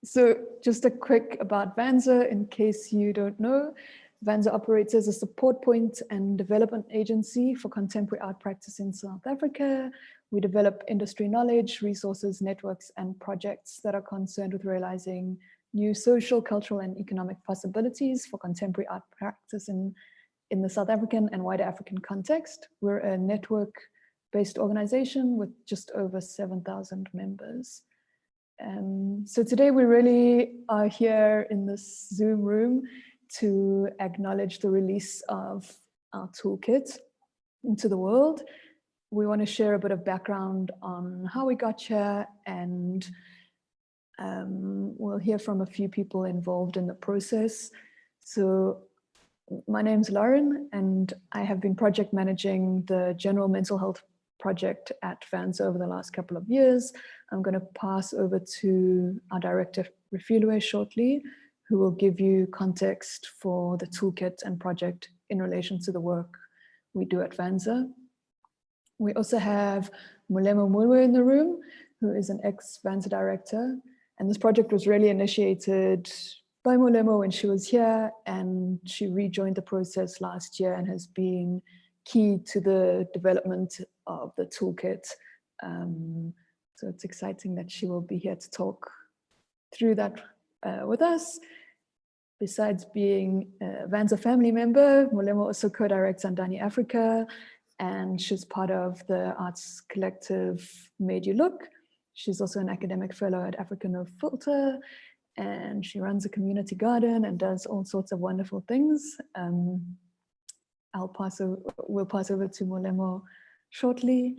So just a quick about Vanza, in case you don't know. Vanza operates as a support point and development agency for contemporary art practice in South Africa. We develop industry knowledge, resources, networks, and projects that are concerned with realizing new social, cultural, and economic possibilities for contemporary art practice in the South African and wider African context. We're a network-based organization with just over 7,000 members. So today we really are here in this Zoom room to acknowledge the release of our toolkit into the world. We want to share a bit of background on how we got here, and we'll hear from a few people involved in the process. So my name's Lauren, and I have been project managing the general mental health project at Vanza over the last couple of years. I'm going to pass over to our director, Refilwe, shortly, who will give you context for the toolkit and project in relation to the work we do at Vanza. We also have Molemo Mulwe in the room, who is an ex-Vanza director. And this project was really initiated by Molemo when she was here, and she rejoined the process last year and has been key to the development of the toolkit. So it's exciting that she will be here to talk through that with us. Besides being a Vanza family member, Molemo also co-directs Andani Africa, and she's part of the arts collective Made You Look. She's also an academic fellow at Africa No Filter, and she runs a community garden and does all sorts of wonderful things. We'll pass over to Molemo shortly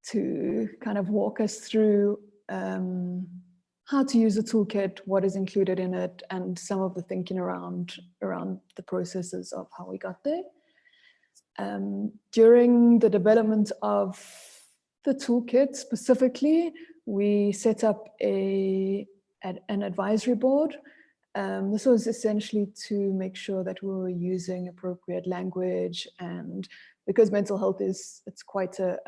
to kind of walk us through how to use the toolkit, what is included in it, and some of the thinking around the processes of how we got there. During the development of the toolkit specifically, we set up an advisory board. This was essentially to make sure that we were using appropriate language, and because mental health it's quite a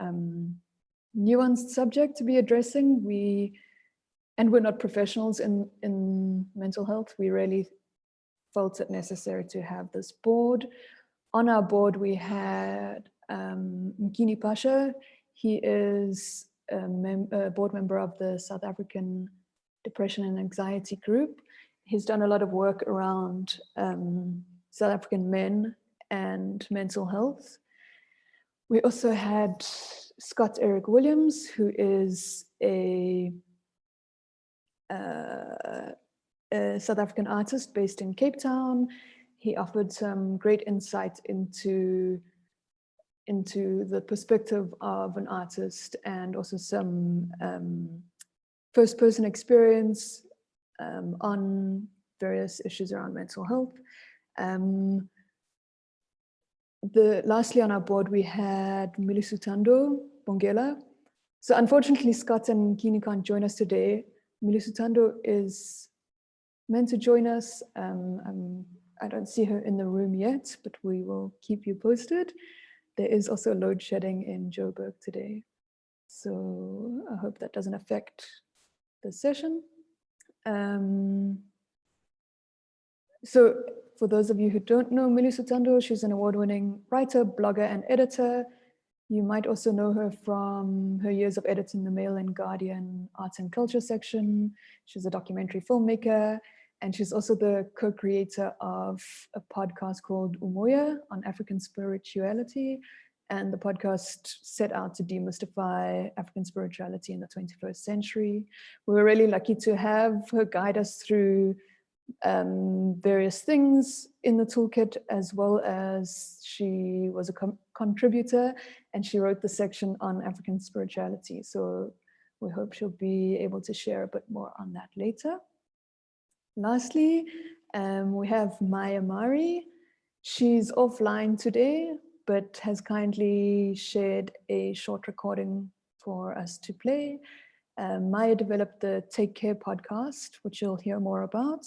nuanced subject to be addressing, we're not professionals in mental health, we really felt it necessary to have this board. On our board we had Mkini Pasha. He is a board member of the South African Depression and Anxiety Group. He's done a lot of work around South African men and mental health. We also had Scott Eric Williams, who is a South African artist based in Cape Town. He offered some great insight into the perspective of an artist, and also some first-person experience on various issues around mental health. Lastly on our board, we had Milisutando Bongela. So unfortunately, Scott and Kini can't join us today. Milisutando is meant to join us. I don't see her in the room yet, but we will keep you posted. There is also load shedding in Joburg today, so I hope that doesn't affect the session. So for those of you who don't know Milisutando, she's an award-winning writer, blogger, and editor. You might also know her from her years of editing the Mail and Guardian Arts and Culture section. She's a documentary filmmaker, and she's also the co-creator of a podcast called Umoya on African spirituality. And the podcast set out to demystify African spirituality in the 21st century. We were really lucky to have her guide us through various things in the toolkit, as well as she was a contributor, and she wrote the section on African spirituality. So we hope she'll be able to share a bit more on that later. Lastly, we have Maya Mari. She's offline today, but has kindly shared a short recording for us to play. Maya developed the Take Care podcast, which you'll hear more about.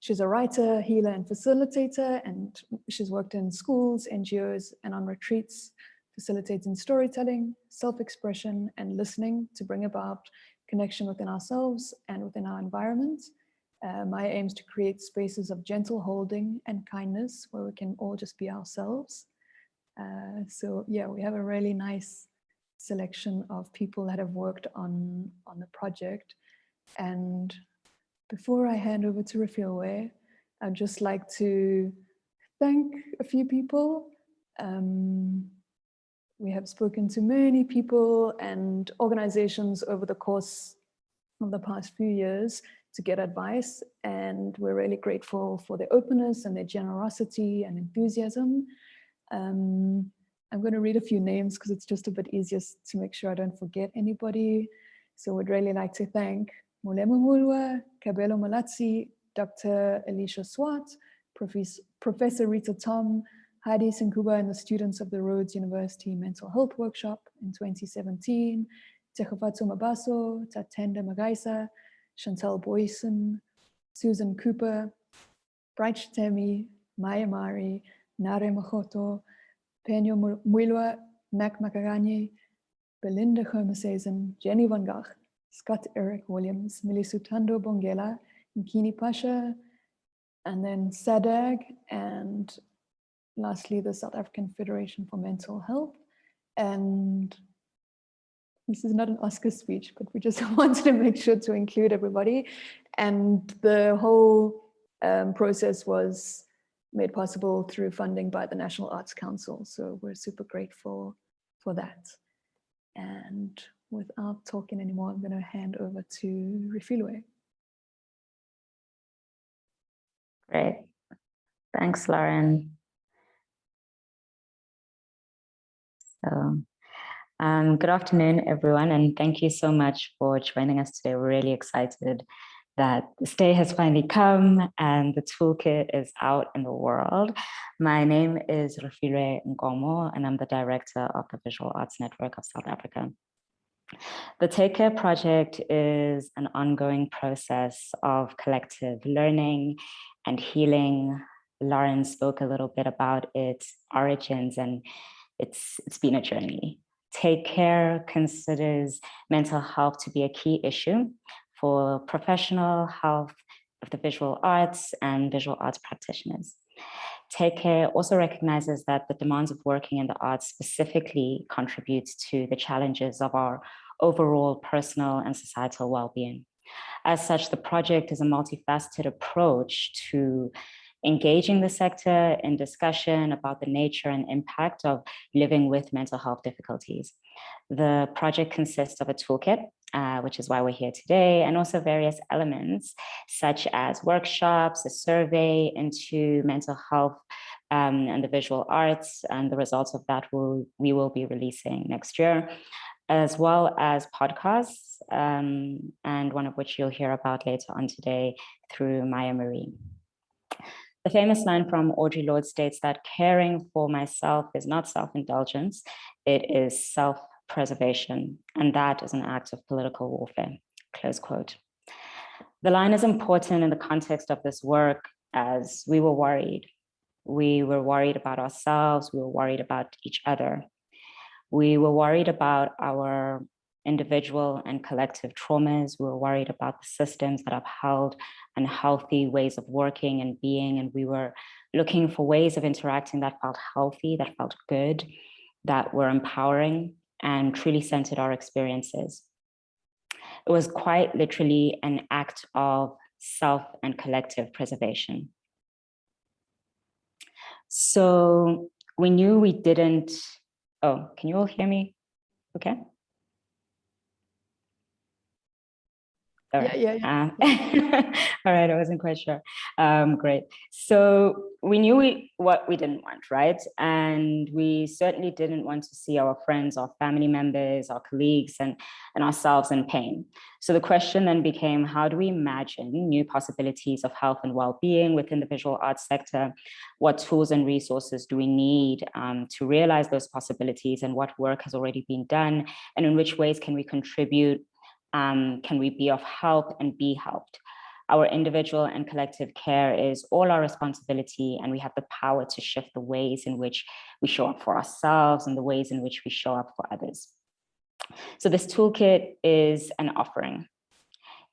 She's a writer, healer, and facilitator, and she's worked in schools, NGOs, and on retreats, facilitating storytelling, self-expression, and listening to bring about connection within ourselves and within our environment. My aim is to create spaces of gentle holding and kindness where we can all just be ourselves. So yeah, we have a really nice selection of people that have worked on the project. And before I hand over to Refilwe, I'd just like to thank a few people. We have spoken to many people and organizations over the course of the past few years to get advice, and we're really grateful for their openness and their generosity and enthusiasm. I'm going to read a few names because it's just a bit easier to make sure I don't forget anybody. So we'd really like to thank Mulema Mulwa, Kabelo Malatsi, Dr. Alicia Swart, Professor Rita Tom, Heidi Sinkuba and the students of the Rhodes University Mental Health Workshop in 2017, Techafatso Mabaso, Tatenda Magaisa, Chantal Boyson, Susan Cooper, Bright Shtemi, Maya Mari, Nare Machoto, Penyo Muilwa, Mac Makaranye, Belinda Hermesezen, Jenny Van Gogh, Scott Eric Williams, Milisutando Bongela, Nkini Pasha, and then SADAG, and lastly, the South African Federation for Mental Health. And this is not an Oscar speech, but we just wanted to make sure to include everybody. And the whole process was made possible through funding by the National Arts Council. So we're super grateful for that. And without talking anymore, I'm going to hand over to Refilwe. Great. Thanks, Lauren. So, good afternoon, everyone, and thank you so much for joining us today. We're really excited that this day has finally come and the toolkit is out in the world. My name is Refilwe Nkomo, and I'm the director of the Visual Arts Network of South Africa. The Take Care project is an ongoing process of collective learning and healing. Lauren spoke a little bit about its origins, and it's been a journey. Take Care considers mental health to be a key issue for professional health of the visual arts and visual arts practitioners. Take Care also recognizes that the demands of working in the arts specifically contributes to the challenges of our overall personal and societal well-being. As such, the project is a multifaceted approach to engaging the sector in discussion about the nature and impact of living with mental health difficulties. The project consists of a toolkit, which is why we're here today, and also various elements such as workshops, a survey into mental health and the visual arts, and the results of that we will be releasing next year, as well as podcasts, and one of which you'll hear about later on today through Maya Marie. The famous line from Audre Lorde states that caring for myself is not self-indulgence, it is self-preservation, and that is an act of political warfare, close quote. The line is important in the context of this work as we were worried. We were worried about ourselves, we were worried about each other. We were worried about our individual and collective traumas. We were worried about the systems that upheld unhealthy ways of working and being, and we were looking for ways of interacting that felt healthy, that felt good, that were empowering and truly centered our experiences. It was quite literally an act of self and collective preservation. So we knew we didn't, oh, can you all hear me? Okay. All right. Yeah. All right, I wasn't quite sure. Great. So we knew what we didn't want, right? And we certainly didn't want to see our friends, our family members, our colleagues, and ourselves in pain. So the question then became, how do we imagine new possibilities of health and well-being within the visual arts sector? What tools and resources do we need to realize those possibilities, and what work has already been done? And in which ways can we contribute? Can we be of help and be helped? Our individual and collective care is all our responsibility, and we have the power to shift the ways in which we show up for ourselves and the ways in which we show up for others. So this toolkit is an offering.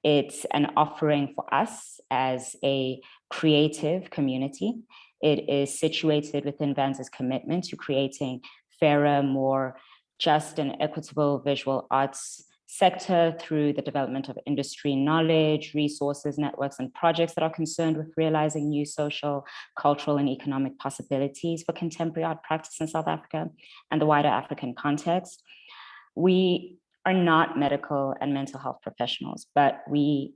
It's an offering for us as a creative community. It is situated within VANS's commitment to creating fairer, more just and equitable visual arts sector through the development of industry knowledge, resources, networks, and projects that are concerned with realizing new social, cultural, and economic possibilities for contemporary art practice in South Africa and the wider African context. We are not medical and mental health professionals, but we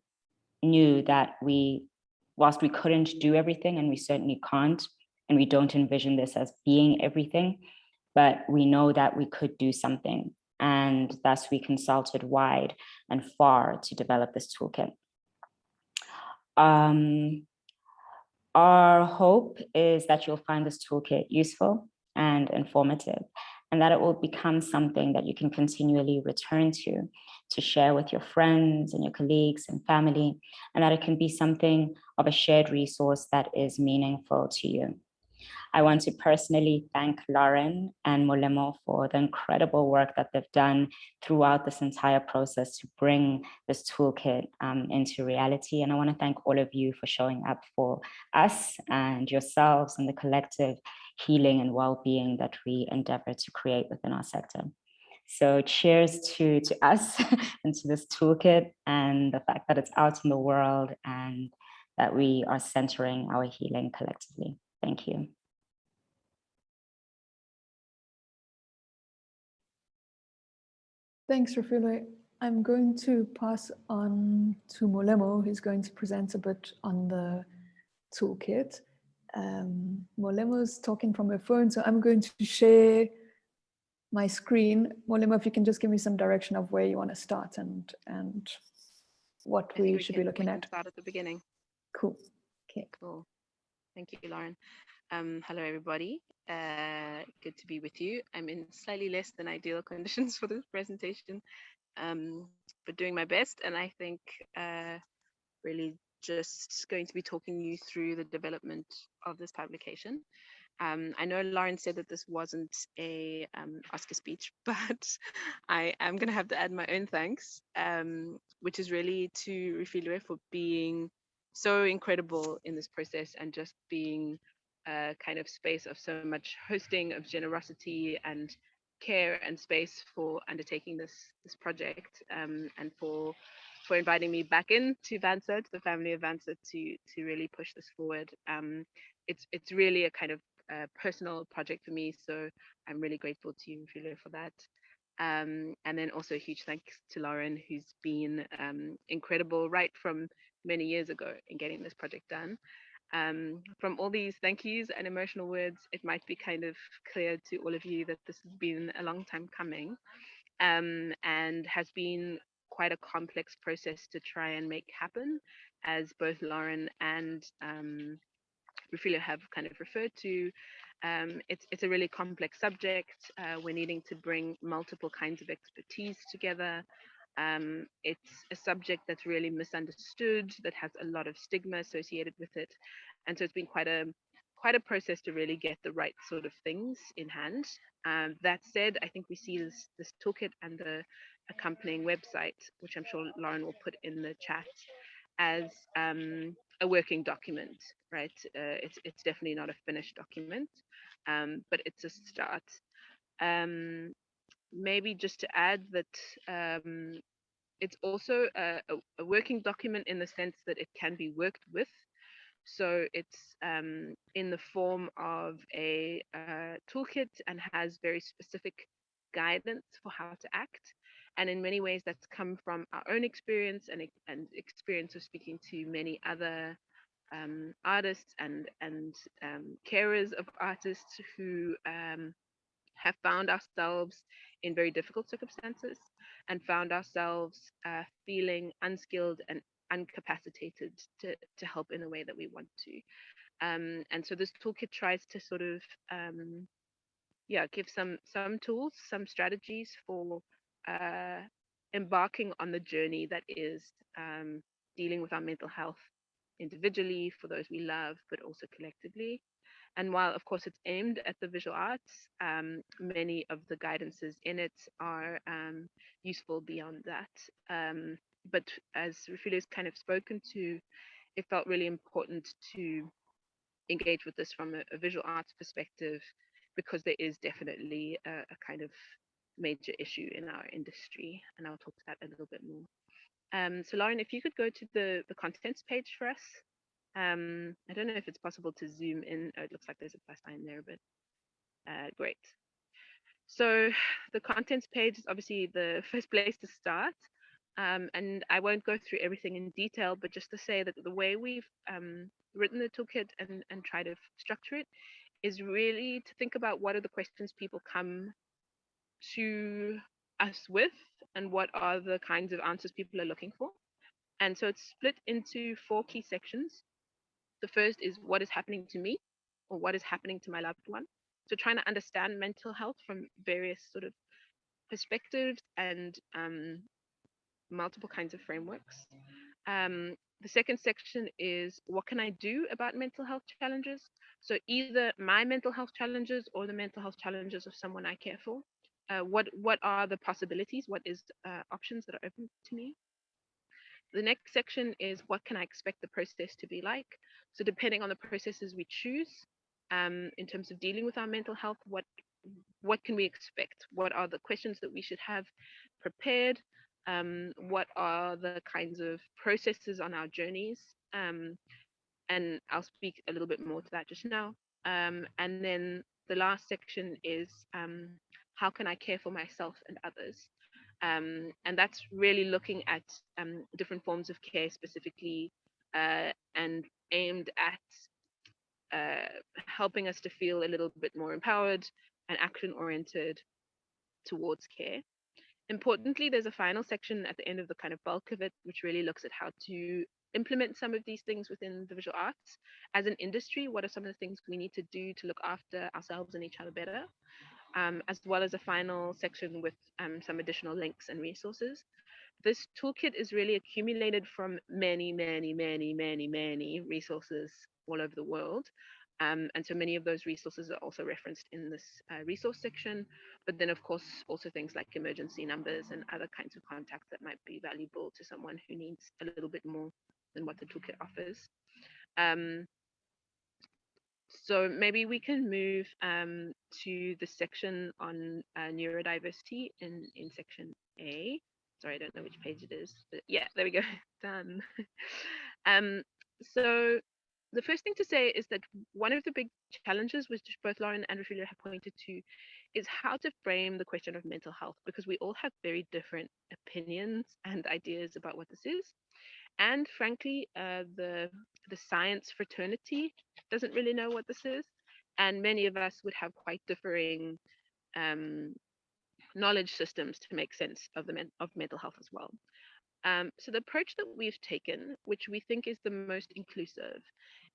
knew that whilst we couldn't do everything, and we certainly can't, and we don't envision this as being everything, but we know that we could do something. And thus we consulted wide and far to develop this toolkit. Our hope is that you'll find this toolkit useful and informative, and that it will become something that you can continually return to share with your friends and your colleagues and family, and that it can be something of a shared resource that is meaningful to you. I want to personally thank Lauren and Molemo for the incredible work that they've done throughout this entire process to bring this toolkit into reality. And I want to thank all of you for showing up for us and yourselves and the collective healing and well-being that we endeavor to create within our sector. So cheers to us and to this toolkit and the fact that it's out in the world and that we are centering our healing collectively. Thank you. Thanks, Refilwe. I'm going to pass on to Molemo, who's going to present a bit on the toolkit. Molemo's talking from her phone, so I'm going to share my screen. Molemo, if you can just give me some direction of where you want to start and what we should be looking at. Start at the beginning. Cool. Okay. Cool. Thank you, Lauren. Hello, everybody. Good to be with you. I'm in slightly less than ideal conditions for this presentation, but doing my best. And I think really just going to be talking you through the development of this publication. I know Lauren said that this wasn't a Oscar speech, but I am going to have to add my own thanks, which is really to Refilwe for being so incredible in this process and just being a kind of space of so much hosting, of generosity and care and space for undertaking this project, and for inviting me back in to VANSA, to the family of VANSA, to really push this forward. It's really a kind of personal project for me, so I'm really grateful to you, Refilwe, for that. And then also a huge thanks to Lauren, who's been incredible right from many years ago in getting this project done. From all these thank yous and emotional words, it might be kind of clear to all of you that this has been a long time coming, and has been quite a complex process to try and make happen, as both Lauren and Refilwe have kind of referred to. It's a really complex subject. We're needing to bring multiple kinds of expertise together. It's a subject that's really misunderstood, that has a lot of stigma associated with it, and so it's been quite a process to really get the right sort of things in hand. That said, I think we see this toolkit and the accompanying website, which I'm sure Lauren will put in the chat, as a working document, right? It's definitely not a finished document, but it's a start. Maybe just to add that it's also a working document in the sense that it can be worked with. So it's in the form of a toolkit and has very specific guidance for how to act. And in many ways, that's come from our own experience and experience of speaking to many other artists and carers of artists who have found ourselves in very difficult circumstances and found ourselves feeling unskilled and incapacitated to help in the way that we want to. And so this toolkit tries to sort of give some tools, some strategies for embarking on the journey that is dealing with our mental health individually, for those we love, but also collectively. And while, of course, it's aimed at the visual arts, many of the guidances in it are useful beyond that. But as Refilo's kind of spoken to, it felt really important to engage with this from a visual arts perspective, because there is definitely a kind of major issue in our industry. And I'll talk to that a little bit more. So Lauren, if you could go to the contents page for us. I don't know if it's possible to zoom in. Oh, it looks like there's a plus sign there, but great. So the contents page is obviously the first place to start. And I won't go through everything in detail, but just to say that the way we've written the toolkit and try to structure it is really to think about what are the questions people come to us with, and what are the kinds of answers people are looking for. And so it's split into 4 key sections. The first is what is happening to me, or what is happening to my loved one. So trying to understand mental health from various sort of perspectives and multiple kinds of frameworks. The second section is what can I do about mental health challenges? So either my mental health challenges or the mental health challenges of someone I care for. What are the possibilities? What is options that are open to me? The next section is what can I expect the process to be like? So depending on the processes we choose, in terms of dealing with our mental health, what can we expect? What are the questions that we should have prepared? What are the kinds of processes on our journeys? And I'll speak a little bit more to that just now. And then the last section is how can I care for myself and others? And that's really looking at different forms of care specifically, and aimed at helping us to feel a little bit more empowered and action oriented towards care. Importantly, there's a final section at the end of the kind of bulk of it, which really looks at how to implement some of these things within the visual arts. As an industry, what are some of the things we need to do to look after ourselves and each other better? As well as a final section with some additional links and resources. This toolkit is really accumulated from many, many, many, many, many resources all over the world. And so many of those resources are also referenced in this resource section, but then of course also things like emergency numbers and other kinds of contacts that might be valuable to someone who needs a little bit more than what the toolkit offers. So maybe we can move to the section on neurodiversity in section A. Sorry, I don't know which page it is, but yeah, there we go. Done. So the first thing to say is that one of the big challenges, which both Lauren and Refugio have pointed to, is how to frame the question of mental health, because we all have very different opinions and ideas about what this is. And frankly, the science fraternity doesn't really know what this is, and many of us would have quite differing knowledge systems to make sense of mental health as well. So the approach that we've taken, which we think is the most inclusive,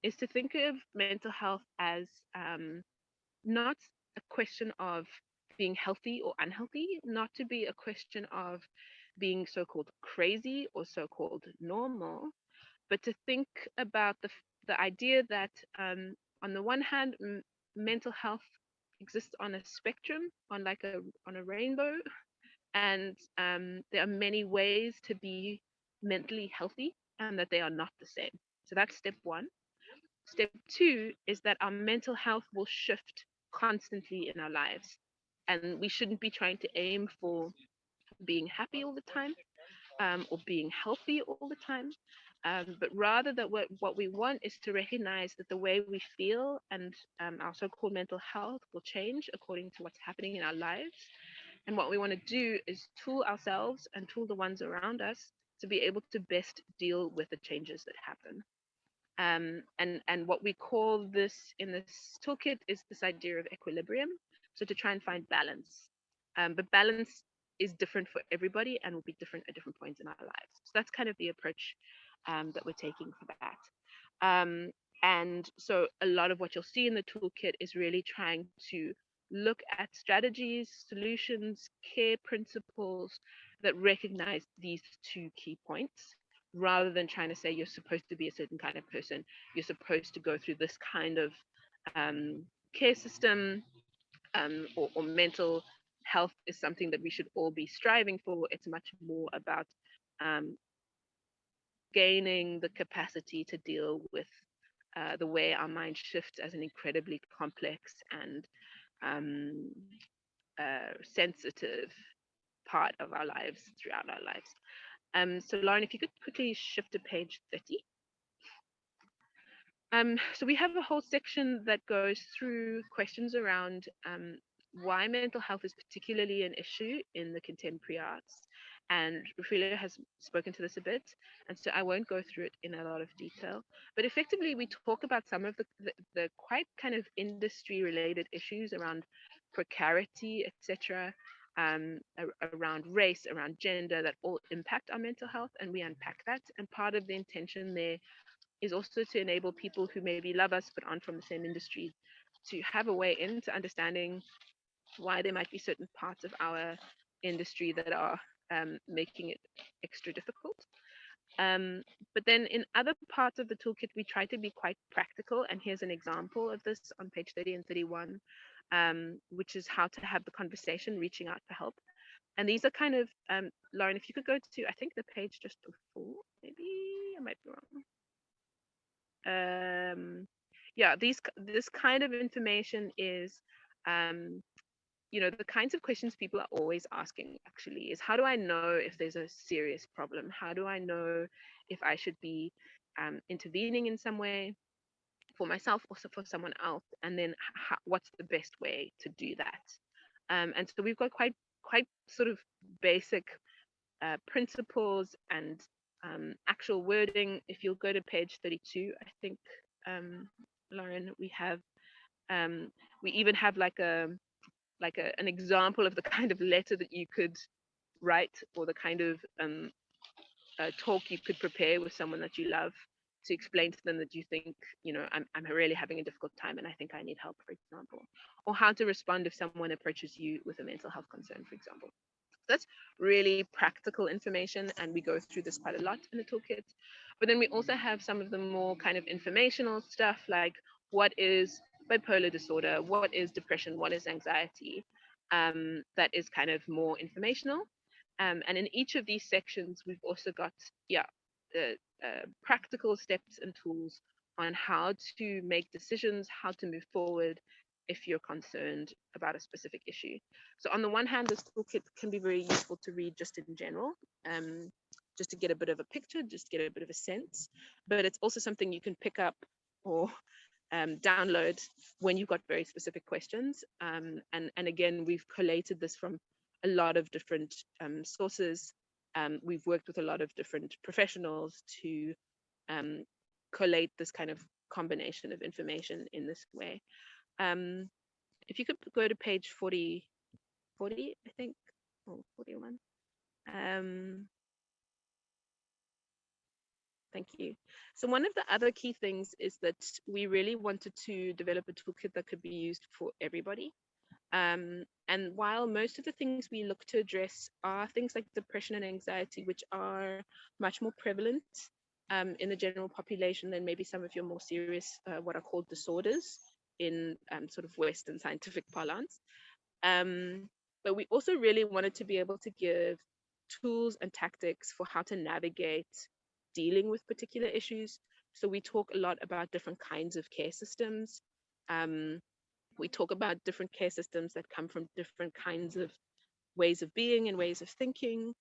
is to think of mental health as not a question of being healthy or unhealthy, not to be a question of being so-called crazy or so-called normal, but to think about the idea that on the one hand, mental health exists on a spectrum, on a rainbow, and there are many ways to be mentally healthy, and that they are not the same. So that's step one. Step two is that our mental health will shift constantly in our lives, and we shouldn't be trying to aim for being happy all the time, or being healthy all the time, but rather that what we want is to recognize that the way we feel and our so-called mental health will change according to what's happening in our lives. And what we want to do is tool ourselves and tool the ones around us to be able to best deal with the changes that happen. And what we call this in this toolkit is this idea of equilibrium. So to try and find balance. But balance is different for everybody and will be different at different points in our lives. So that's kind of the approach that we're taking for that. And so a lot of what you'll see in the toolkit is really trying to look at strategies, solutions, care principles that recognize these 2 key points, rather than trying to say you're supposed to be a certain kind of person, you're supposed to go through this kind of care system, or mental health is something that we should all be striving for. It's much more about gaining the capacity to deal with the way our mind shifts as an incredibly complex and sensitive part of our lives throughout our lives. So Lauren, if you could quickly shift to page 30. So we have a whole section that goes through questions around why mental health is particularly an issue in the contemporary arts. And Rufila has spoken to this a bit, and so I won't go through it in a lot of detail. But effectively, we talk about some of the quite kind of industry-related issues around precarity, etc., around race, around gender, that all impact our mental health, and we unpack that. And part of the intention there is also to enable people who maybe love us but aren't from the same industry to have a way into understanding why there might be certain parts of our industry that are making it extra difficult. But then in other parts of the toolkit, we try to be quite practical. And here's an example of this on page 30 and 31, which is how to have the conversation, reaching out for help. And these are kind of, Lauren, if you could go to, I think the page just before, maybe I might be wrong. Yeah, this kind of information is the kinds of questions people are always asking actually is, how do I know if there's a serious problem? How do I know if I should be intervening in some way for myself or for someone else? And then what's the best way to do that? And so we've got quite sort of basic principles and actual wording. If you'll go to page 32, I think, Lauren, we have we even have like an example of the kind of letter that you could write, or the kind of talk you could prepare with someone that you love, to explain to them that you think, I'm really having a difficult time and I think I need help, for example, or how to respond if someone approaches you with a mental health concern, for example. That's really practical information, and we go through this quite a lot in the toolkit. But then we also have some of the more kind of informational stuff, like what is bipolar disorder, what is depression, what is anxiety, that is kind of more informational. And in each of these sections, we've also got practical steps and tools on how to make decisions, how to move forward if you're concerned about a specific issue. So on the one hand, this toolkit can be very useful to read just in general, just to get a bit of a picture, just get a bit of a sense. But it's also something you can pick up or download when you've got very specific questions. And again, we've collated this from a lot of different sources. We've worked with a lot of different professionals to collate this kind of combination of information in this way. If you could go to page 40, I think, or 41. Thank you. So one of the other key things is that we really wanted to develop a toolkit that could be used for everybody. And while most of the things we look to address are things like depression and anxiety, which are much more prevalent in the general population than maybe some of your more serious, what are called disorders in sort of Western scientific parlance. But we also really wanted to be able to give tools and tactics for how to navigate dealing with particular issues. So we talk a lot about different kinds of care systems. We talk about different care systems that come from different kinds of ways of being and ways of thinking.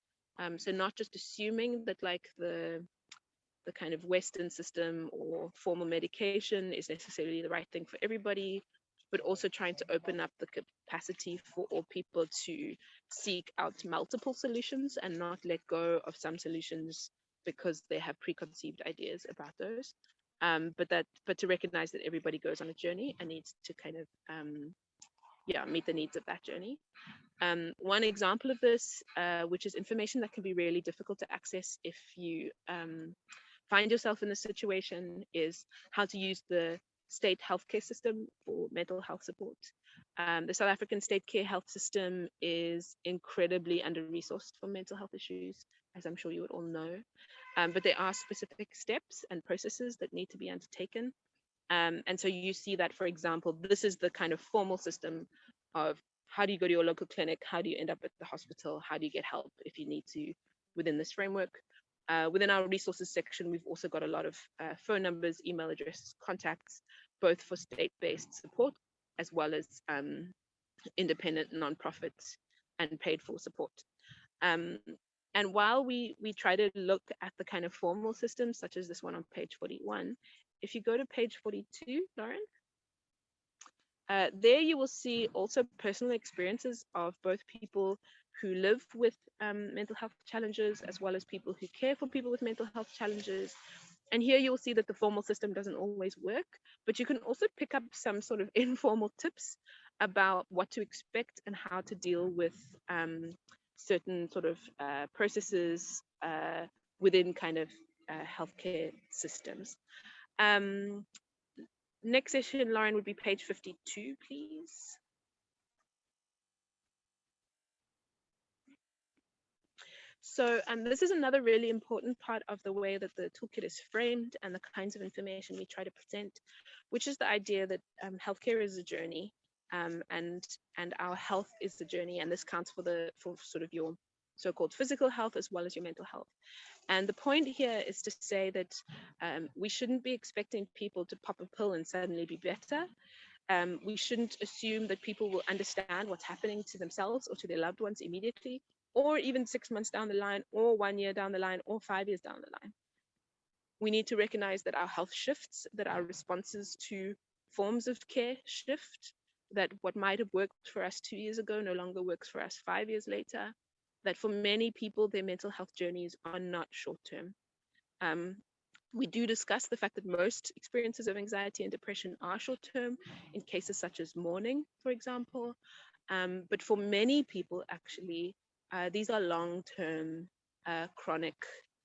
So not just assuming that like the kind of Western system or formal medication is necessarily the right thing for everybody, but also trying to open up the capacity for all people to seek out multiple solutions and not let go of some solutions because they have preconceived ideas about those. But to recognize that everybody goes on a journey and needs to kind of meet the needs of that journey. One example of this, which is information that can be really difficult to access if you find yourself in this situation, is how to use the state healthcare system for mental health support. The South African state care health system is incredibly under-resourced for mental health issues, as I'm sure you would all know. But there are specific steps and processes that need to be undertaken. And so you see that, for example, this is the kind of formal system of how do you go to your local clinic? How do you end up at the hospital? How do you get help if you need to within this framework? Within our resources section, we've also got a lot of phone numbers, email addresses, contacts, both for state-based support as well as independent nonprofits and paid for support. And while we try to look at the kind of formal systems, such as this one on page 41, if you go to page 42, Lauren, there you will see also personal experiences of both people who live with mental health challenges as well as people who care for people with mental health challenges. And here you'll see that the formal system doesn't always work, but you can also pick up some sort of informal tips about what to expect and how to deal with certain sort of processes within kind of healthcare systems. Next session, Lauren, would be page 52, please. So this is another really important part of the way that the toolkit is framed and the kinds of information we try to present, which is the idea that healthcare is a journey, and our health is the journey, and this counts for sort of your so-called physical health as well as your mental health. And the point here is to say that we shouldn't be expecting people to pop a pill and suddenly be better. We shouldn't assume that people will understand what's happening to themselves or to their loved ones immediately, or even 6 months down the line, or 1 year down the line, or 5 years down the line. We need to recognize that our health shifts, that our responses to forms of care shift, that what might have worked for us 2 years ago no longer works for us 5 years later, that for many people, their mental health journeys are not short-term. We do discuss the fact that most experiences of anxiety and depression are short-term in cases such as mourning, for example. But for many people, actually, these are long-term, chronic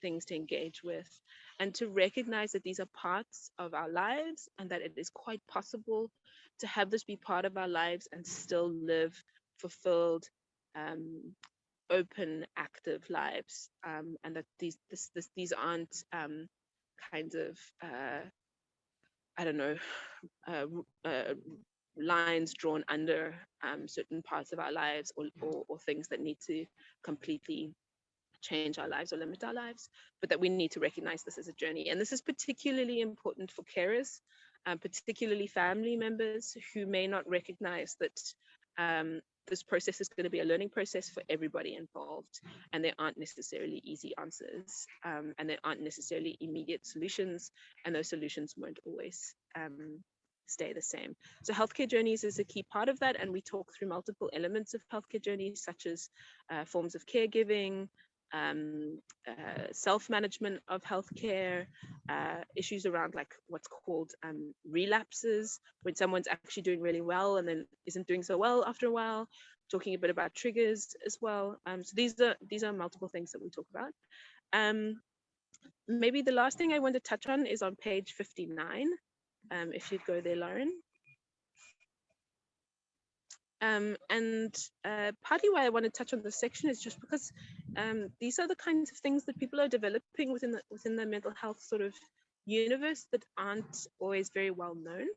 things to engage with, and to recognize that these are parts of our lives and that it is quite possible to have this be part of our lives and still live fulfilled, open, active lives, and that these aren't kinds of I don't know, lines drawn under certain parts of our lives, or things that need to completely change our lives or limit our lives, but that we need to recognize this as a journey. And this is particularly important for carers, particularly family members who may not recognize that this process is going to be a learning process for everybody involved, and there aren't necessarily easy answers, and there aren't necessarily immediate solutions, and those solutions won't always stay the same. So healthcare journeys is a key part of that, and we talk through multiple elements of healthcare journeys, such as forms of caregiving, self-management of healthcare, issues around like what's called relapses, when someone's actually doing really well and then isn't doing so well after a while, talking a bit about triggers as well. So these are multiple things that we talk about. Maybe the last thing I want to touch on is on page 59. If you'd go there, Lauren. Partly why I want to touch on this section is just because these are the kinds of things that people are developing within the mental health sort of universe that aren't always very well known,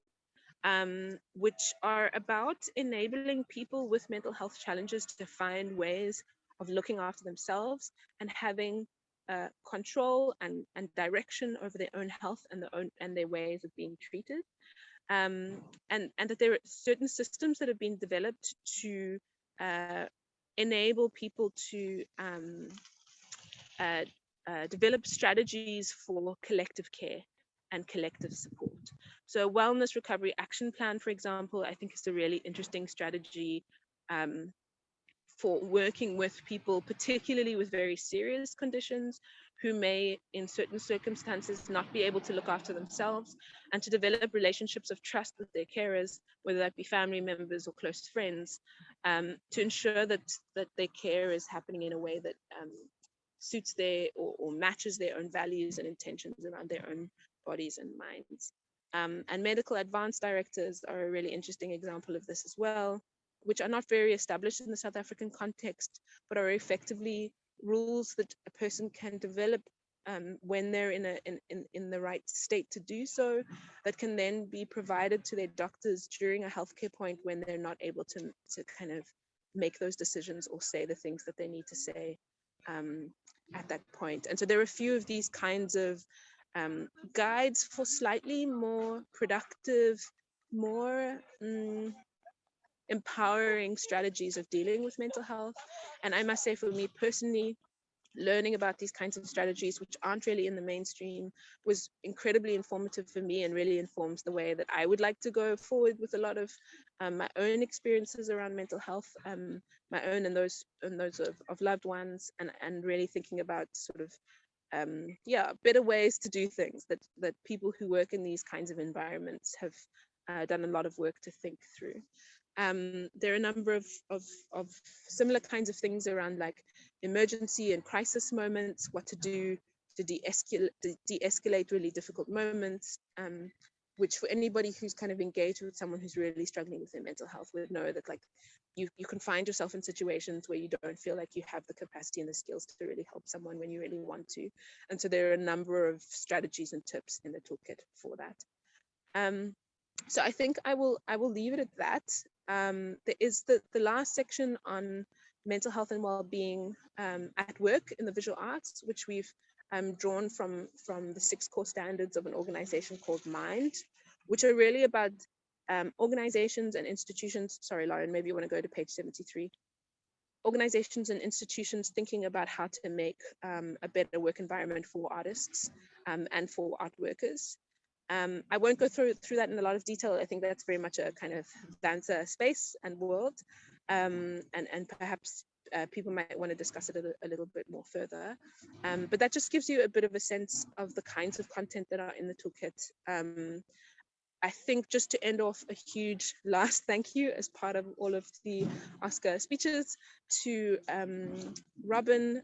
which are about enabling people with mental health challenges to find ways of looking after themselves and having control and direction over their own health and their ways of being treated. And that there are certain systems that have been developed to enable people to develop strategies for collective care and collective support. So a wellness recovery action plan, for example, I think is a really interesting strategy for working with people, particularly with very serious conditions, who may, in certain circumstances, not be able to look after themselves, and to develop relationships of trust with their carers, whether that be family members or close friends, to ensure that their care is happening in a way that suits their or matches their own values and intentions around their own bodies and minds. And medical advance directives are a really interesting example of this as well, which are not very established in the South African context, but are effectively rules that a person can develop when they're in the right state to do so, that can then be provided to their doctors during a healthcare point when they're not able to kind of make those decisions or say the things that they need to say at that point. And so there are a few of these kinds of guides for slightly more productive, more empowering strategies of dealing with mental health. And I must say, for me personally, learning about these kinds of strategies, which aren't really in the mainstream, was incredibly informative for me and really informs the way that I would like to go forward with a lot of my own experiences around mental health, my own and those of loved ones, and really thinking about sort of better ways to do things that people who work in these kinds of environments have done a lot of work to think through. There are a number of similar kinds of things around like emergency and crisis moments, what to do to de-escalate really difficult moments, which for anybody who's kind of engaged with someone who's really struggling with their mental health would know that like you can find yourself in situations where you don't feel like you have the capacity and the skills to really help someone when you really want to. And so there are a number of strategies and tips in the toolkit for that. So I think I will leave it at that. There is the last section on mental health and well-being at work in the visual arts, which we've drawn from the 6 core standards of an organization called Mind, which are really about organizations and institutions. Sorry, Lauren, maybe you want to go to page 73. Organizations and institutions thinking about how to make a better work environment for artists and for art workers. I won't go through that in a lot of detail. I think that's very much a kind of Vansa space and world, and perhaps people might want to discuss it a little bit more further. But that just gives you a bit of a sense of the kinds of content that are in the toolkit. I think just to end off, a huge last thank you as part of all of the Oscar speeches to Robin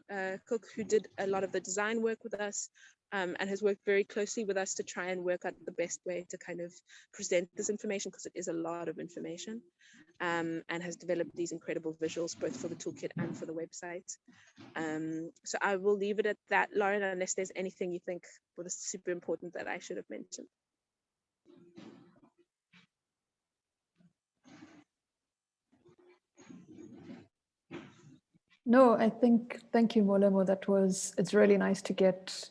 Cook, who did a lot of the design work with us, and has worked very closely with us to try and work out the best way to kind of present this information, because it is a lot of information, and has developed these incredible visuals both for the toolkit and for the website. So I will leave it at that, Lauren, unless there's anything you think was super important that I should have mentioned. No, I think, thank you, Molemo. It's really nice to get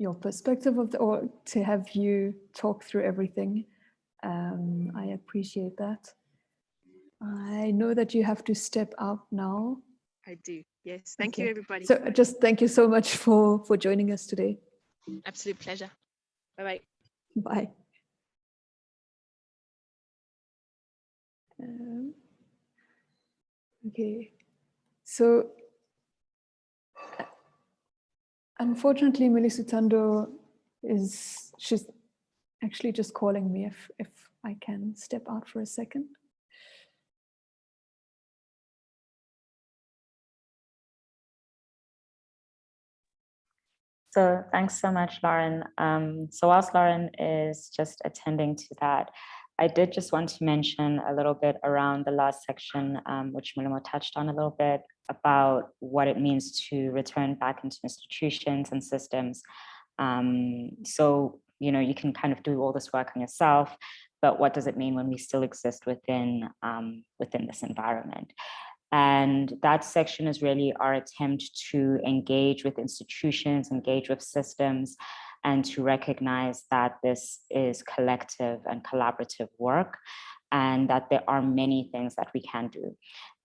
your perspective or to have you talk through everything. I appreciate that. I know that you have to step out now. I do, yes. Thank you, everybody. So just thank you so much for joining us today. Absolute pleasure. Bye-bye. Bye. Okay, so unfortunately, Melisutando she's actually just calling me if I can step out for a second. So thanks so much, Lauren. So whilst Lauren is just attending to that, I did just want to mention a little bit around the last section, which Molemo touched on a little bit, about what it means to return back into institutions and systems. So, you know, you can kind of do all this work on yourself, but what does it mean when we still exist within this environment? And that section is really our attempt to engage with institutions, engage with systems, and to recognize that this is collective and collaborative work, and that there are many things that we can do.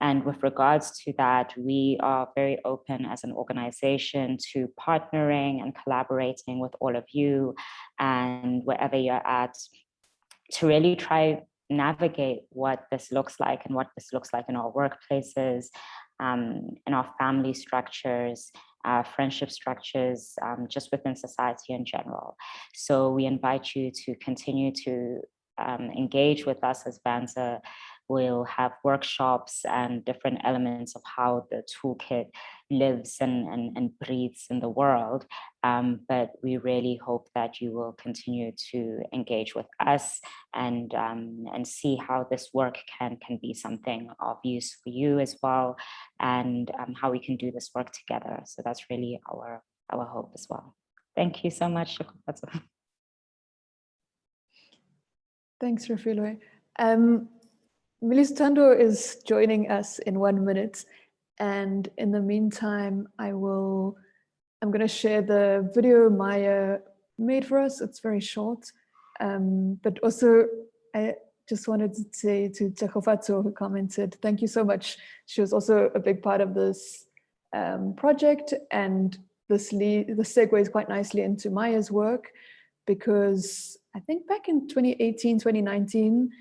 And with regards to that, we are very open as an organization to partnering and collaborating with all of you and wherever you're at, to really try navigate what this looks like and what this looks like in our workplaces, in our family structures, friendship structures, just within society in general. So we invite you to continue to engage with us as Vansa we'll have workshops and different elements of how the toolkit lives and breathes in the world. But we really hope that you will continue to engage with us and see how this work can be something of use for you as well, and how we can do this work together. So that's really our hope as well. Thank you so much. Thanks, Refilwe. Melissa is joining us in 1 minute. And in the meantime, I'm going to share the video Maya made for us. It's very short. But also, I just wanted to say to Tekofatso, who commented, thank you so much. She was also a big part of this project. And this segues quite nicely into Maya's work, because I think back in 2018, 2019,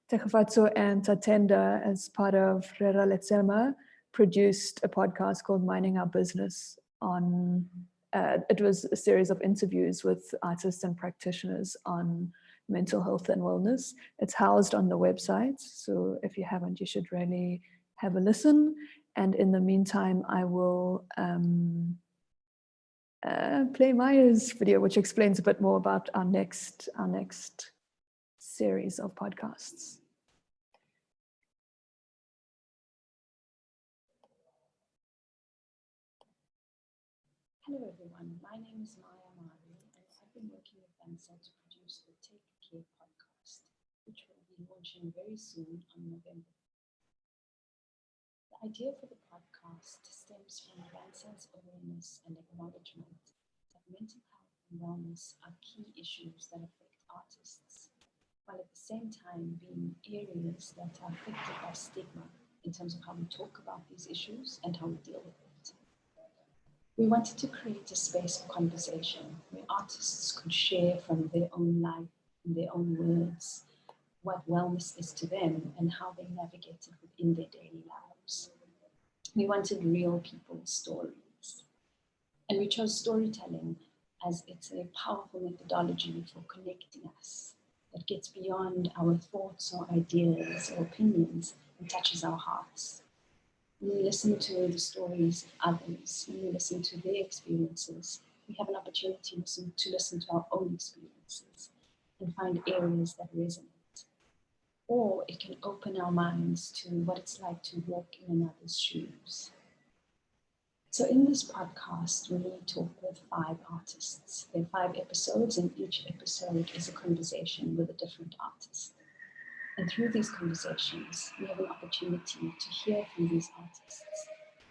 Tekofatso and Tatenda, as part of Rera Letsema, produced a podcast called Minding Our Business on, it was a series of interviews with artists and practitioners on mental health and wellness. It's housed on the website, so if you haven't, you should really have a listen. And in the meantime, I will play Maya's video, which explains a bit more about our next series of podcasts. Hello everyone, my name is Maya Mari, and I've been working with Bansa to produce the Take Care podcast, which will be launching very soon on November. The idea for the podcast stems from Bansa's awareness and acknowledgement that mental health and wellness are key issues that affect artists, while at the same time being areas that are affected by stigma in terms of how we talk about these issues and how we deal with it. We wanted to create a space for conversation where artists could share from their own life, in their own words, what wellness is to them and how they navigate it within their daily lives. We wanted real people's stories. And we chose storytelling as it's a powerful methodology for connecting us that gets beyond our thoughts or ideas or opinions and touches our hearts. When we listen to the stories of others, when we listen to their experiences, we have an opportunity to listen to our own experiences and find areas that resonate. Or it can open our minds to what it's like to walk in another's shoes. So in this podcast, we talk with 5 artists. There are 5 episodes, and each episode is a conversation with a different artist. And through these conversations, we have an opportunity to hear from these artists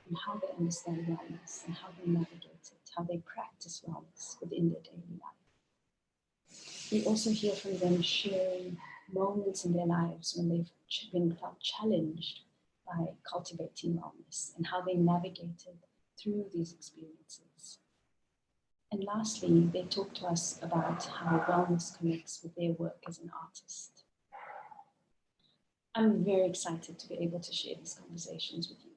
and how they understand wellness and how they navigate it, how they practice wellness within their daily life. We also hear from them sharing moments in their lives when they've felt challenged by cultivating wellness and how they navigated through these experiences. And lastly, they talk to us about how wellness connects with their work as an artist. I'm very excited to be able to share these conversations with you.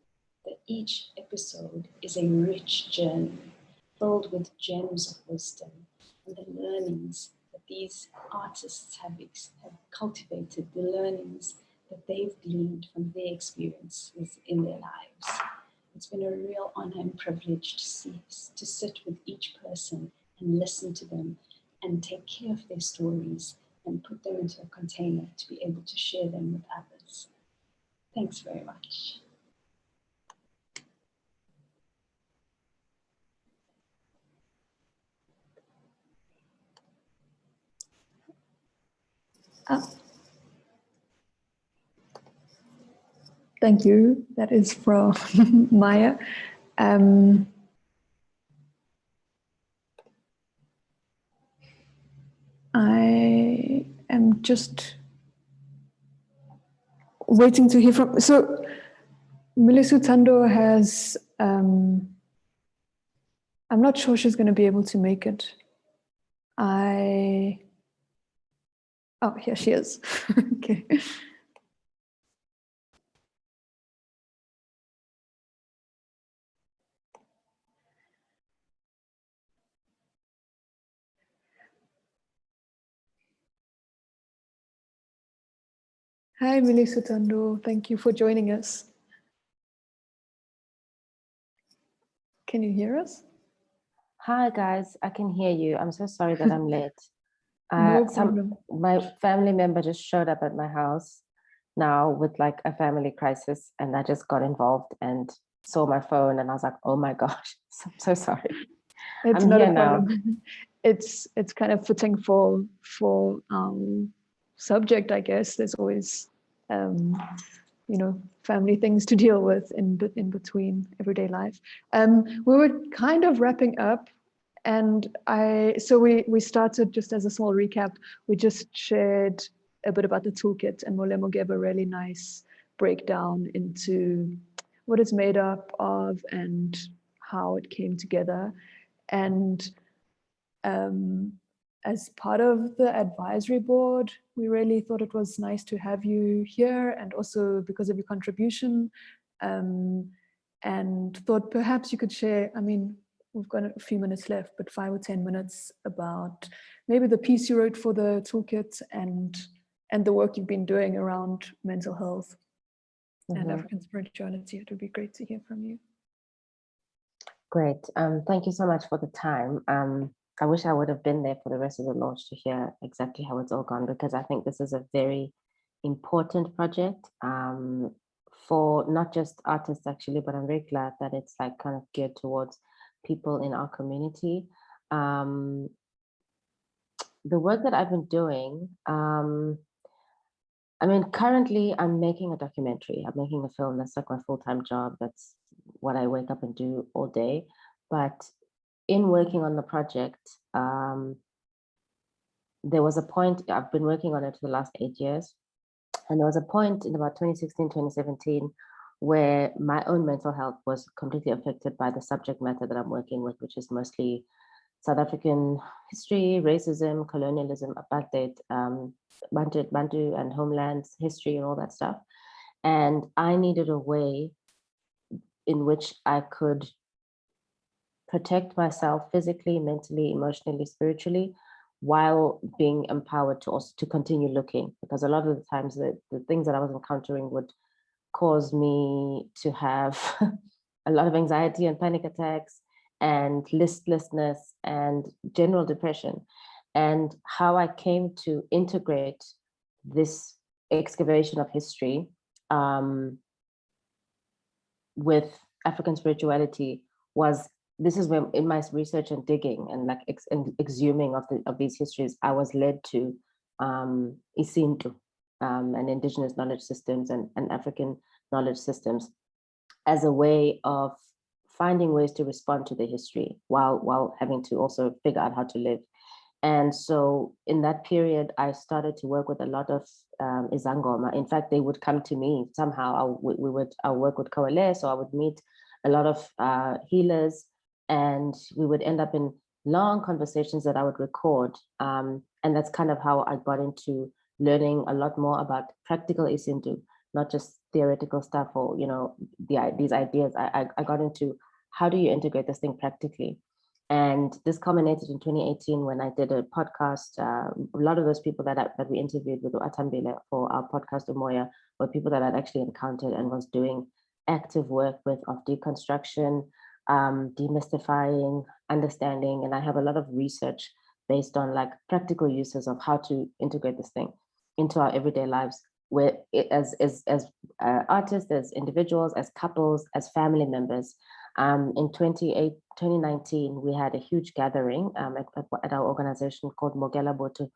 That each episode is a rich journey filled with gems of wisdom and the learnings that these artists have cultivated, the learnings that they've gleaned from their experiences in their lives. It's been a real honor and privilege to sit with each person and listen to them and take care of their stories and put them into a container to be able to share them with others. Thanks very much. Thank you. That is from Maya. I am just waiting to hear from, so Melissa Tando has, I'm not sure she's going to be able to make it. Oh, here she is. Okay. Hi, Melissa Tando. Thank you for joining us. Can you hear us? Hi guys, I can hear you. I'm so sorry that I'm late. No problem. My family member just showed up at my house now with like a family crisis, and I just got involved and saw my phone, and I was like, oh my gosh, I'm so sorry. It's I'm not here a now. problem. It's kind of fitting for subject, I guess. There's always family things to deal with in between everyday life. We were kind of wrapping up, and we started, just as a small recap, we just shared a bit about the toolkit, and Molemo gave a really nice breakdown into what it's made up of and how it came together. And as part of the advisory board, we really thought it was nice to have you here, and also because of your contribution, and thought perhaps you could share, I mean, we've got a few minutes left, but 5 or 10 minutes about maybe the piece you wrote for the toolkit and the work you've been doing around mental health and African spirituality. It would be great to hear from you. Great. Thank you so much for the time. I wish I would have been there for the rest of the launch to hear exactly how it's all gone, because I think this is a very important project for not just artists actually, but I'm very glad that it's like kind of geared towards people in our community. The work that I've been doing, I mean, currently I'm making a documentary. I'm making a film. That's like my full-time job. That's what I wake up and do all day. But in working on the project, there was a point, I've been working on it for the last 8 years. And there was a point in about 2016, 2017, where my own mental health was completely affected by the subject matter that I'm working with, which is mostly South African history, racism, colonialism, apartheid, Bantu and homelands history and all that stuff. And I needed a way in which I could protect myself physically, mentally, emotionally, spiritually, while being empowered to also to continue looking, because a lot of the times the things that I was encountering would cause me to have a lot of anxiety and panic attacks and listlessness and general depression. And how I came to integrate this excavation of history with African spirituality was, this is when in my research and digging and like exhuming of these histories, I was led to Isintu and indigenous knowledge systems and African knowledge systems as a way of finding ways to respond to the history while having to also figure out how to live. And so in that period, I started to work with a lot of Izangoma. In fact, they would come to me somehow. I work with Coalesce, so I would meet a lot of healers, and we would end up in long conversations that I would record. And that's kind of how I got into learning a lot more about practical Isintu, not just theoretical stuff or, you know, these ideas. I got into how do you integrate this thing practically. And this culminated in 2018 when I did a podcast. A lot of those people that we interviewed with Atambile for our podcast Umoya were people that I'd actually encountered and was doing active work with of deconstruction, demystifying, understanding. And I have a lot of research based on like practical uses of how to integrate this thing into our everyday lives, where as artists, as individuals, as couples, as family members. In 2019, we had a huge gathering at our organization called Mogela Botu,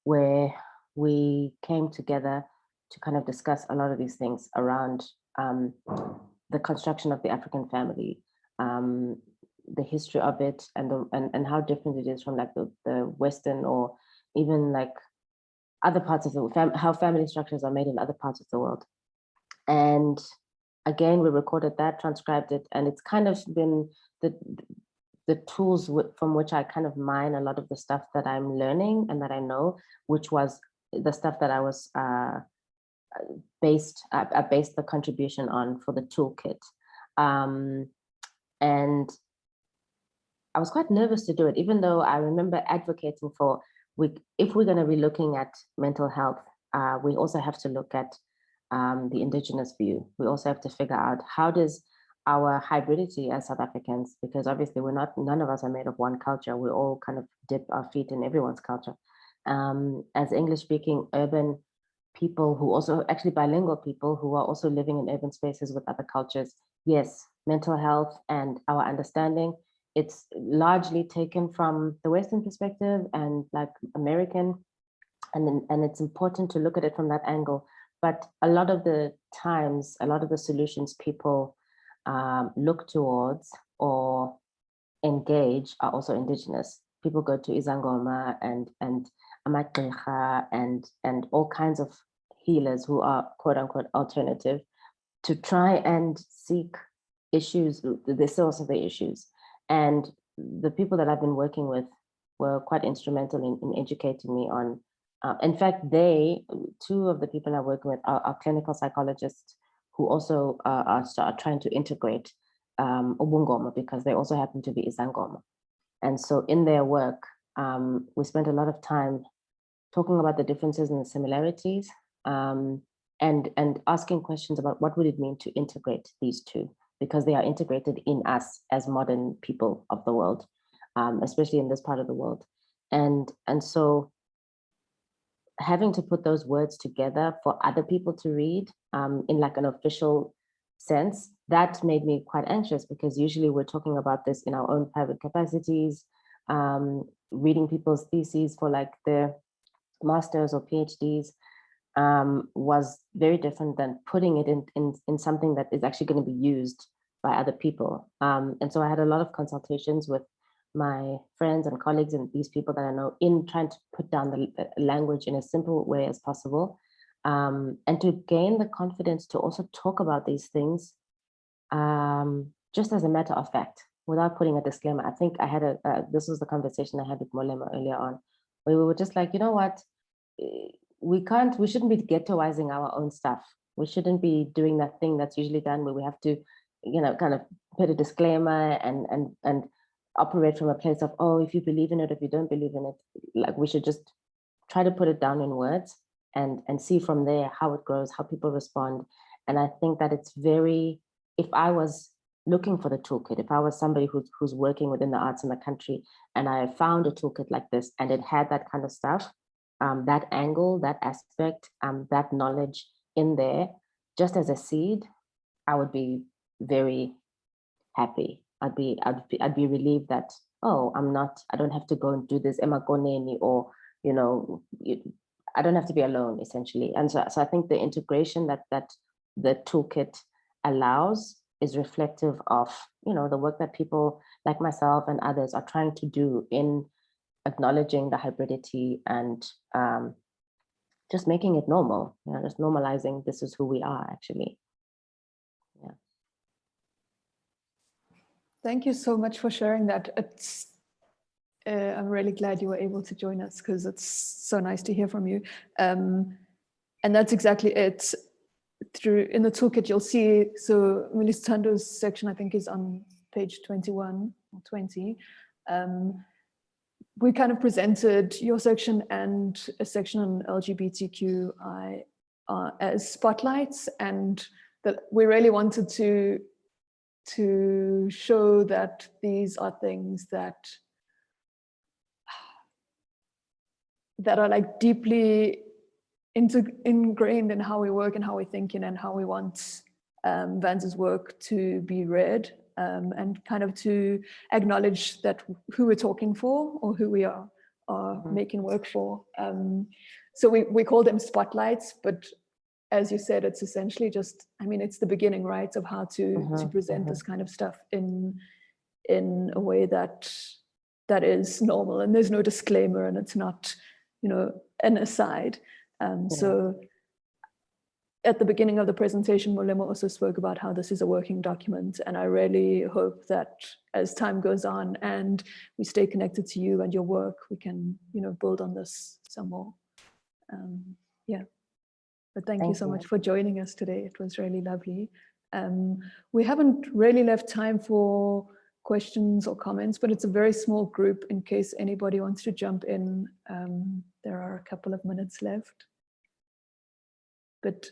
where we came together to kind of discuss a lot of these things around the construction of the African family, the history of it, and how different it is from like the Western or even like other parts of the world, how family structures are made in other parts of the world. And again, we recorded that, transcribed it, and it's kind of been the tools from which I kind of mine a lot of the stuff that I'm learning and that I know, which was the stuff that I was I based the contribution on for the toolkit. And I was quite nervous to do it, even though I remember advocating for, if we're going to be looking at mental health, we also have to look at the indigenous view. We also have to figure out how does our hybridity as South Africans, because obviously none of us are made of one culture. We all kind of dip our feet in everyone's culture. As English-speaking urban people who also actually bilingual people who are also living in urban spaces with other cultures, yes, mental health and our understanding, it's largely taken from the Western perspective and like American, and it's important to look at it from that angle. But a lot of the times, a lot of the solutions people look towards or engage are also indigenous. People go to Izangoma and Amagqirha and all kinds of healers who are quote unquote alternative to try and seek issues, the source of the issues. And the people that I've been working with were quite instrumental in educating me on. In fact, two of the people I'm working with are clinical psychologists who also are trying to integrate Ubungoma because they also happen to be Izangoma. And so in their work, we spent a lot of time talking about the differences and the similarities, and asking questions about what would it mean to integrate these two, because they are integrated in us as modern people of the world, especially in this part of the world. And so having to put those words together for other people to read in like an official sense, that made me quite anxious, because usually we're talking about this in our own private capacities, reading people's theses for like their masters or PhDs was very different than putting it in something that is actually going to be used by other people. And so I had a lot of consultations with my friends and colleagues and these people that I know in trying to put down the language in a simple way as possible, and to gain the confidence to also talk about these things just as a matter of fact, without putting a disclaimer. I think I had this was the conversation I had with Molema earlier on, where we were just like, you know what, we shouldn't be ghettoizing our own stuff. We shouldn't be doing that thing that's usually done where we have to, you know, kind of put a disclaimer and operate from a place of, oh, if you believe in it, if you don't believe in it, like we should just try to put it down in words and see from there how it grows, how people respond. And I think that it's very, if I was looking for the toolkit, if I was somebody who's working within the arts in the country and I found a toolkit like this and it had that kind of stuff, that angle, that aspect, that knowledge in there, just as a seed, I would be very happy. I'd be relieved that, oh, I don't have to go and do this emakoneni, or, you know, I don't have to be alone, essentially. And so I think the integration that the toolkit allows is reflective of, you know, the work that people like myself and others are trying to do in acknowledging the hybridity and just making it normal, you know, just normalizing this is who we are actually. Yeah. Thank you so much for sharing that. I'm really glad you were able to join us, because it's so nice to hear from you. And that's exactly it. In the toolkit, you'll see, so Milisando's section, I think, is on page 21 or 20. We kind of presented your section and a section on LGBTQI as spotlights, and that we really wanted to show that these are things that are like deeply ingrained in how we work and how we think and how we want Vance's work to be read, and kind of to acknowledge that who we're talking for or who we are making work for. So we call them spotlights, but as you said, it's essentially just, I mean, it's the beginning, right, of how to present this kind of stuff in a way that is normal, and there's no disclaimer, and it's not, you know, an aside. So at the beginning of the presentation, Molema also spoke about how this is a working document, and I really hope that as time goes on and we stay connected to you and your work, we can, you know, build on this some more. Yeah. But thank you so much for joining us today. It was really lovely. We haven't really left time for questions or comments, but it's a very small group in case anybody wants to jump in. There are a couple of minutes left. But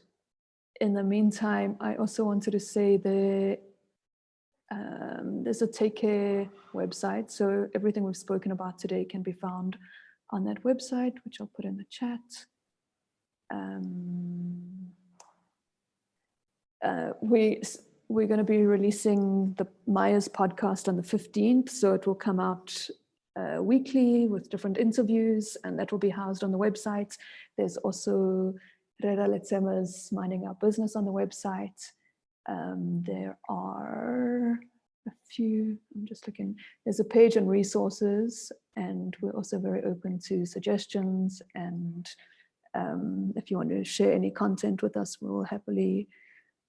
in the meantime, I also wanted to say there's a Take Care website. So everything we've spoken about today can be found on that website, which I'll put in the chat. We're going to be releasing the Maya's podcast on the 15th. So it will come out weekly with different interviews, and that will be housed on the website. There's also Rera Letsema's Minding Our Business on the website. There are a few, I'm just looking, there's a page on resources, and we're also very open to suggestions. And if you want to share any content with us, we'll happily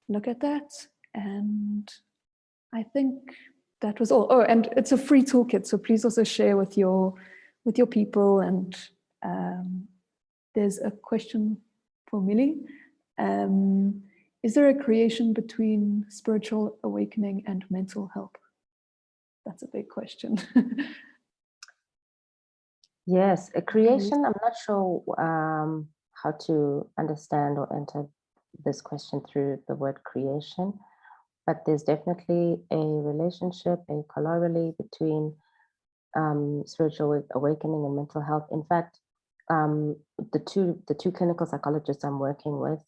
look at that. And I think that was all. Oh, and it's a free toolkit, so please also share with your people. And there's a question for Millie. Is there a creation between spiritual awakening and mental health? That's a big question. Yes, a creation. I'm not sure how to understand or enter this question through the word creation, but there's definitely a relationship, a corollary between spiritual awakening and mental health. In fact, the two clinical psychologists I'm working with,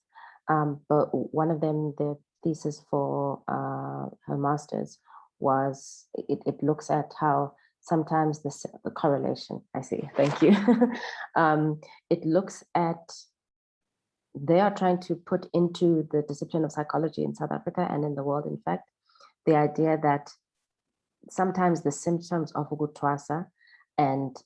but one of them, their thesis for her master's was, it looks at how sometimes the correlation, I see, thank you. It looks at, they are trying to put into the discipline of psychology in South Africa and in the world, in fact, the idea that sometimes the symptoms of ukutwasa and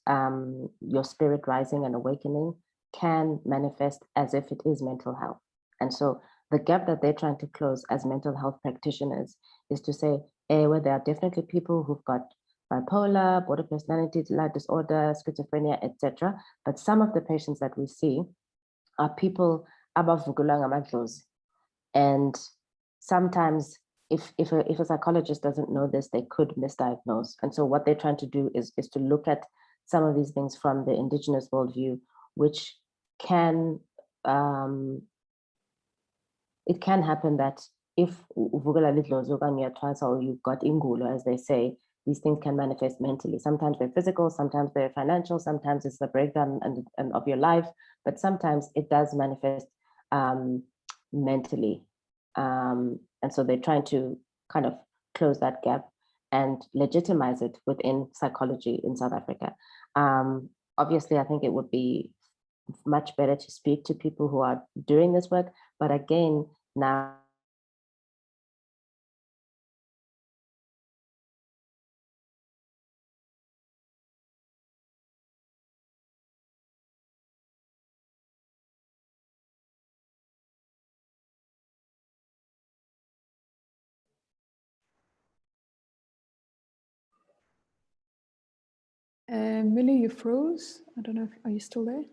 your spirit rising and awakening can manifest as if it is mental health. And so the gap that they're trying to close as mental health practitioners is to say, well, there are definitely people who've got bipolar, border personality disorder, schizophrenia, etc. But some of the patients that we see are people abavugula ngamadlozi. And sometimes if a psychologist doesn't know this, they could misdiagnose. And so what they're trying to do is to look at some of these things from the indigenous worldview, which can, it can happen that if uvugula lidlozi okanye uyatwasa or you've got ingulo, as they say, these things can manifest mentally. Sometimes they're physical, sometimes they're financial, sometimes it's the breakdown and of your life, but sometimes it does manifest mentally. And so they're trying to kind of close that gap and legitimize it within psychology in South Africa. Obviously, I think it would be much better to speak to people who are doing this work, but again, now Millie, you froze. I don't know are you still there?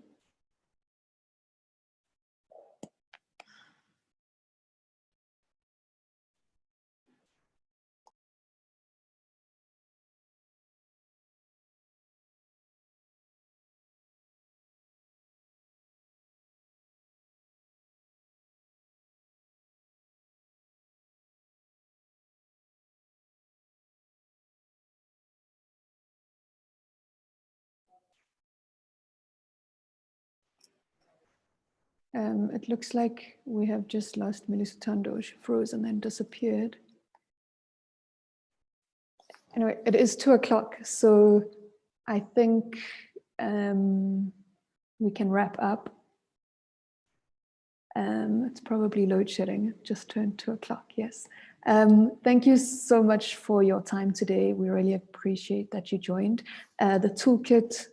It looks like we have just lost Millie Sutando. She froze and then disappeared. Anyway, it is 2:00, so I think we can wrap up. It's probably load shedding. It just turned 2:00, yes. Thank you so much for your time today. We really appreciate that you joined. The toolkit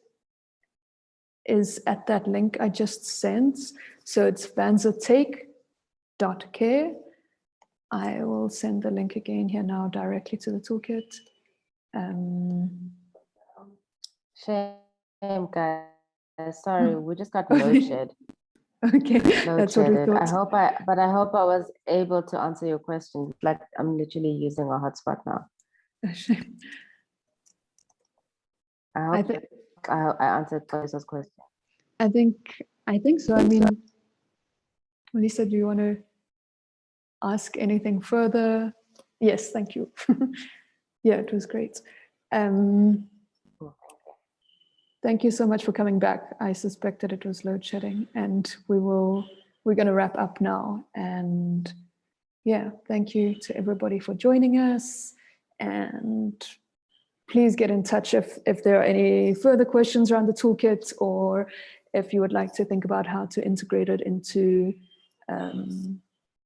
is at that link I just sent. So it's vanzatake.care. I will send the link again here now directly to the toolkit. shame, guys. Sorry, we just got load shed. Okay, that's what we thought. I hope I was able to answer your question. Like I'm literally using a hotspot now. I hope I answered Claire's question. I think so. I mean, Melissa, do you want to ask anything further. Yes, thank you. Yeah, it was great. Thank you so much for coming back. I suspected it was load shedding, and we're going to wrap up now. And yeah, thank you to everybody for joining us. And please get in touch if there are any further questions around the toolkit, or if you would like to think about how to integrate it into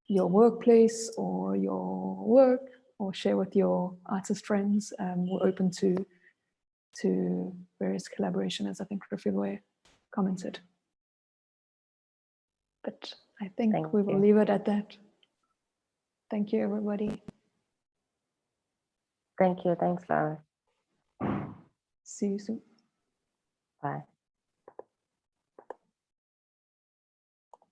your workplace or your work, or share with your artist friends. We're open to various collaboration, as I think Rafilwe commented. But I think we will leave it at that. Thank you, everybody. Thank you. Thanks, Laura. See you soon. Bye.